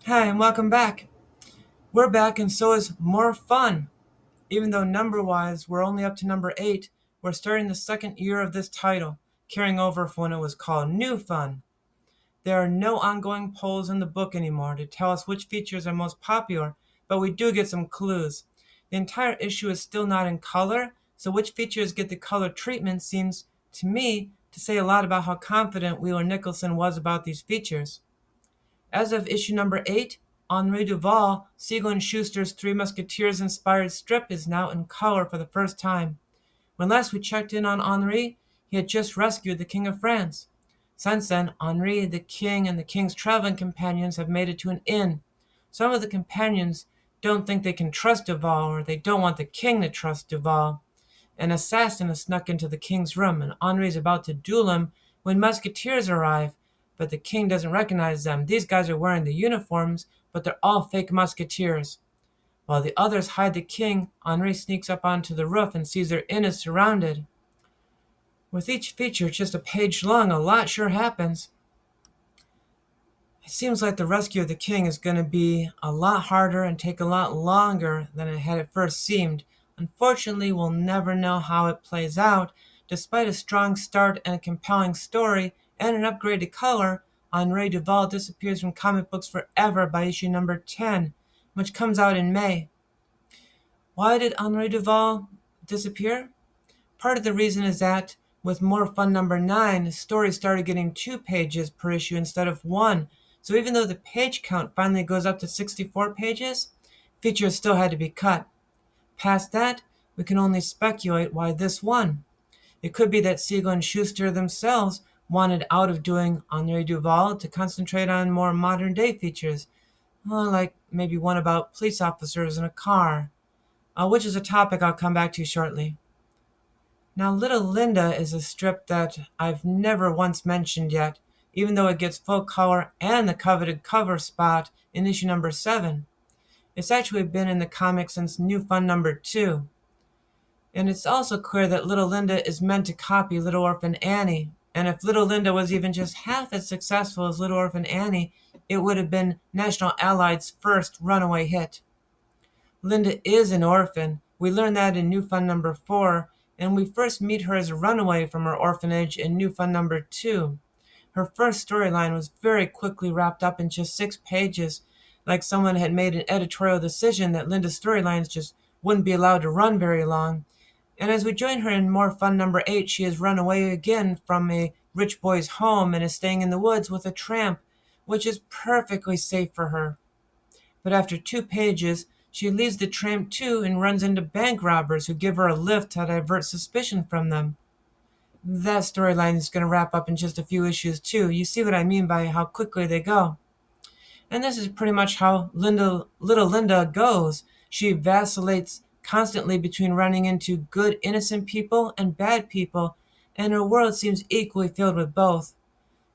Hi, and welcome back. We're back, and so is more fun. Even though number wise we're only up to number 8, we're starting the second year of this title, carrying over from when it was called New Fun. There are no ongoing polls in the book anymore to tell us which features are most popular, but we do get some clues. The entire issue is still not in color, so which features get the color treatment seems, to me, to say a lot about how confident Wheeler Nicholson was about these features. As of issue number 8, Henri Duval, Siegel and Schuster's Three Musketeers inspired strip is now in color for the first time. When last we checked in on Henri, he had just rescued the King of France. Since then, Henri, the King, and the King's traveling companions have made it to an inn. Some of the companions don't think they can trust Duval, or they don't want the King to trust Duval. An assassin has snuck into the King's room, and Henri is about to duel him when musketeers arrive, but the King doesn't recognize them. These guys are wearing the uniforms, but they're all fake musketeers. While the others hide the King, Henri sneaks up onto the roof and sees their inn is surrounded. With each feature just a page long, a lot sure happens. It seems like the rescue of the King is going to be a lot harder and take a lot longer than it had at first seemed. Unfortunately, we'll never know how it plays out. Despite a strong start and a compelling story and an upgraded color, Henri Duval disappears from comic books forever by issue number 10, which comes out in May. Why did Henri Duval disappear? Part of the reason is that with More Fun number 9, stories started getting 2 pages per issue instead of 1. So even though the page count finally goes up to 64 pages, features still had to be cut. Past that, we can only speculate why this one. It could be that Siegel and Schuster themselves wanted out of doing Henri Duval to concentrate on more modern day features, like maybe one about police officers in a car, which is a topic I'll come back to shortly. Now, Little Linda is a strip that I've never once mentioned yet, even though it gets full color and the coveted cover spot in issue number 7. It's actually been in the comic since New Fun number 2. And it's also clear that Little Linda is meant to copy Little Orphan Annie. And if Little Linda was even just half as successful as Little Orphan Annie, it would have been National Allied's first runaway hit. Linda is an orphan. We learn that in New Fun number 4, and we first meet her as a runaway from her orphanage in New Fun number 2. Her first storyline was very quickly wrapped up in just 6 pages, like someone had made an editorial decision that Linda's storylines just wouldn't be allowed to run very long. And as we join her in More Fun number 8, she has run away again from a rich boy's home and is staying in the woods with a tramp, which is perfectly safe for her. But after 2 pages, she leaves the tramp too and runs into bank robbers who give her a lift to divert suspicion from them. That storyline is going to wrap up in just a few issues too. You see what I mean by how quickly they go. And this is pretty much how Little Linda goes. She vacillates constantly between running into good, innocent people and bad people, and her world seems equally filled with both.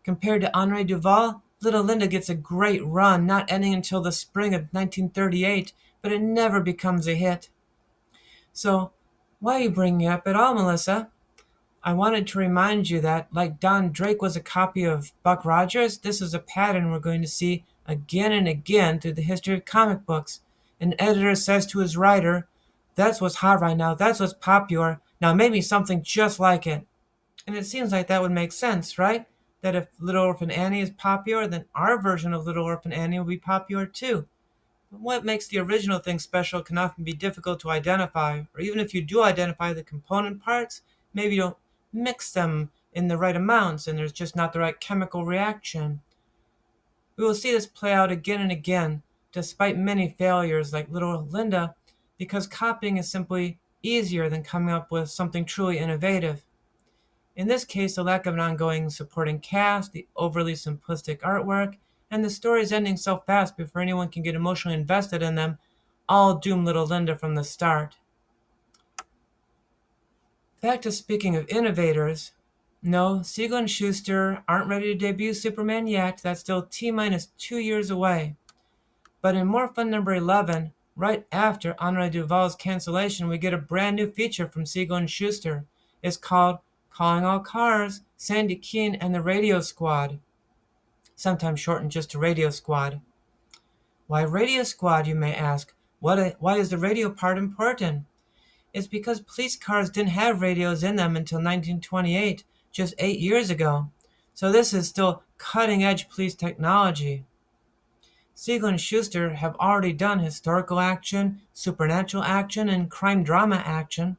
Compared to Henri Duval, Little Linda gets a great run, not ending until the spring of 1938, but it never becomes a hit. So, why are you bringing it up at all, Melissa? I wanted to remind you that, like Don Drake was a copy of Buck Rogers, this is a pattern we're going to see again and again through the history of comic books. An editor says to his writer, "That's what's hot right now, that's what's popular, now make me something just like it." And it seems like that would make sense, right? That if Little Orphan Annie is popular, then our version of Little Orphan Annie will be popular too. But what makes the original thing special can often be difficult to identify, or even if you do identify the component parts, maybe you don't mix them in the right amounts and there's just not the right chemical reaction. We will see this play out again and again, despite many failures like Little Linda, because copying is simply easier than coming up with something truly innovative. In this case, the lack of an ongoing supporting cast, the overly simplistic artwork, and the stories ending so fast before anyone can get emotionally invested in them all doom Little Linda from the start. Back to speaking of innovators, no, Siegel and Schuster aren't ready to debut Superman yet. That's still T-minus 2 years away. But in More Fun number 11, right after Henri Duval's cancellation, we get a brand new feature from Siegel and Schuster. It's called Calling All Cars, Sandy Keene and the Radio Squad, sometimes shortened just to Radio Squad. Why Radio Squad, you may ask? Why is the radio part important? It's because police cars didn't have radios in them until 1928, just 8 years ago. So this is still cutting edge police technology. Siegel and Schuster have already done historical action, supernatural action, and crime drama action.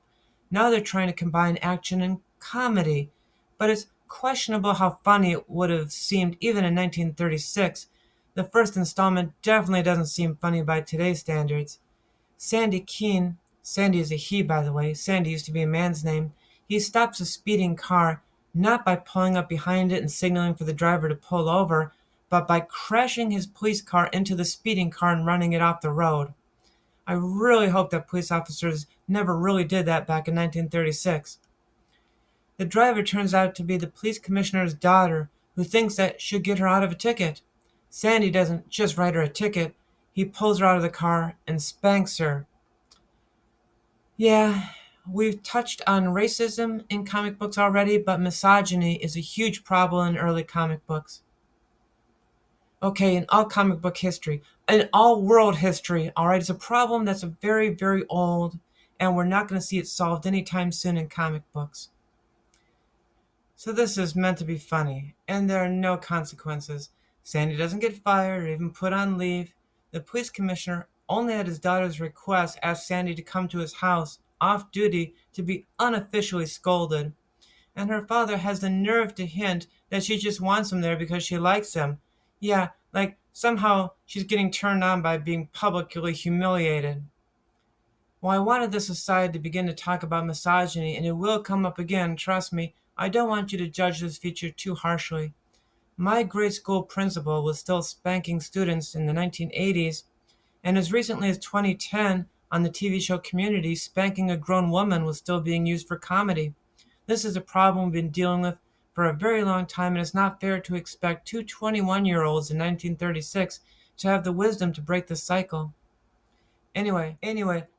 Now they're trying to combine action and comedy. But it's questionable how funny it would have seemed even in 1936. The first installment definitely doesn't seem funny by today's standards. Sandy Keene, Sandy is a he, by the way, Sandy used to be a man's name, he stops a speeding car not by pulling up behind it and signaling for the driver to pull over, but by crashing his police car into the speeding car and running it off the road. I really hope that police officers never really did that back in 1936. The driver turns out to be the police commissioner's daughter, who thinks that should get her out of a ticket. Sandy doesn't just write her a ticket, he pulls her out of the car and spanks her. Yeah, we've touched on racism in comic books already, but misogyny is a huge problem in early comic books. Okay, in all comic book history, in all world history, all right, it's a problem that's very, very old, and we're not going to see it solved anytime soon in comic books. So this is meant to be funny, and there are no consequences. Sandy doesn't get fired or even put on leave. The police commissioner, only at his daughter's request, asked Sandy to come to his house, off duty, to be unofficially scolded. And her father has the nerve to hint that she just wants him there because she likes him. Yeah, like somehow she's getting turned on by being publicly humiliated. Well, I wanted this aside to begin to talk about misogyny, and it will come up again, trust me. I don't want you to judge this feature too harshly. My grade school principal was still spanking students in the 1980s, and as recently as 2010, on the TV show Community, spanking a grown woman was still being used for comedy. This is a problem we've been dealing with for a very long time, and it's not fair to expect two 21-year-olds in 1936 to have the wisdom to break the cycle. Anyway,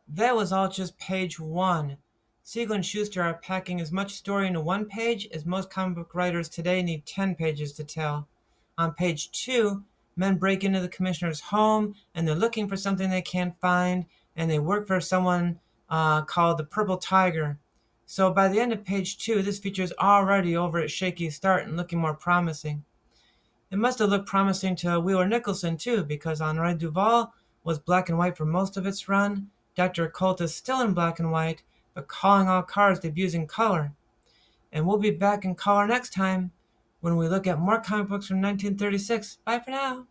that was all just page one. Siegel and Schuster are packing as much story into one page as most comic book writers today need 10 pages to tell. On page two, men break into the commissioner's home and they're looking for something they can't find, and they work for someone called the Purple Tiger. So by the end of page two, this feature is already over its shaky start and looking more promising. It must have looked promising to Wheeler Nicholson, too, because Henri Duval was black and white for most of its run. Dr. Occult is still in black and white, but Calling All Cars debuts in color. And we'll be back in color next time when we look at more comic books from 1936. Bye for now.